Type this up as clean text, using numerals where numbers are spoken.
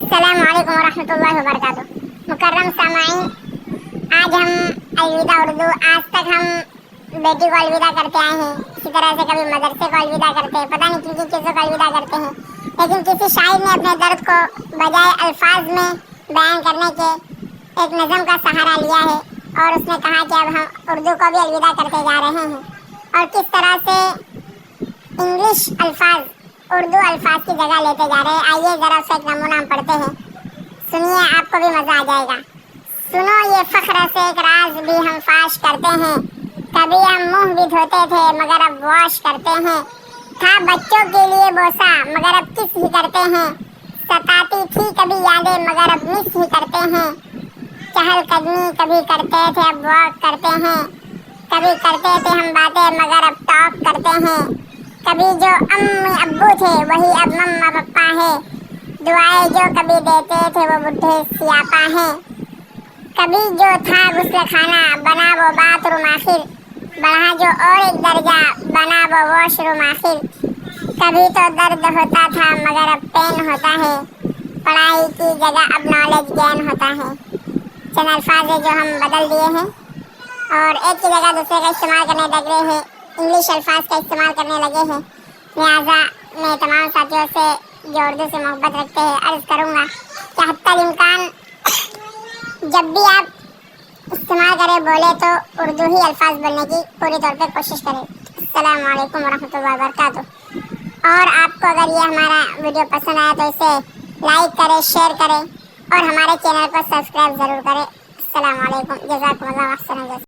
अस्सलाम वालेकुम वरहमतुल्लाहि वबरकातुह। मुकर्रम सामाईन, आज हम अलविदा उर्दू। आज तक हम बेटी को अलविदा करते आए हैं, इसी तरह से कभी मदरसे को अलविदा करते हैं, पता नहीं किन किन चीज़ों को अलविदा करते हैं, लेकिन किसी शायर ने अपने दर्द को बजाय अल्फाज में बयान करने के एक नज़म का सहारा लिया है और उसने कहा कि अब हम उर्दू को भी अलविदा करते जा रहे हैं और किस तरह से इंग्लिश अल्फाज उर्दू अल्फाज की जगह लेते जा रहे हैं। आइए ज़रा उसका एक नमूना हम पढ़ते हैं, सुनिए, आपको भी मज़ा आ जाएगा। सुनो ये फ़ख्र से एक राज भी हम फाश करते हैं, कभी हम मुंह भी धोते थे मगर अब वॉश करते हैं। था बच्चों के लिए बोसा मगर अब किस ही करते हैं, सताती थी कभी यादें मगर अब मिस ही करते हैं। चहल कदमी कभी करते थे अब वॉक करते हैं, कभी करते थे हम बातें मगर अब टॉक करते हैं। कभी जो अम्मी अब्बू थे वही अब मम्मा पप्पा है, दुआएं जो कभी देते थे वो बुढ़े सियापा हैं। कभी जो था गुस्ल खाना बना वो बाथरूम आखिर, बढ़ा जो और एक दर्जा बना वो वॉशरूम आखिर। कभी तो दर्द होता था मगर अब पेन होता है, पढ़ाई की जगह अब नॉलेज गेन होता है। चंद अल्फाज है जो हम बदल दिए हैं और एक की जगह दूसरे का इस्तेमाल करने लग रहे हैं, इंग्लिश अल्फाज का इस्तेमाल करने लगे हैं। लिहाजा मैं तमाम साथियों से जो उर्दू से मोहब्बत रखते हैं अर्ज़ करूँगा कि हत्तल इम्कान जब भी आप इस्तेमाल करें बोले तो उर्दू ही अल्फाज बोलने की पूरी तौर पे कोशिश करें। अस्सलाम वालेकुम वरहमतुल्लाहि वबरकातुह। और आपको अगर ये हमारा वीडियो पसंद आया तो इसे लाइक करें, शेयर करें और हमारे चैनल को सब्सक्राइब ज़रूर करें। अस्सलाम वालेकुम, जज़ाकुमुल्लाह खैरन।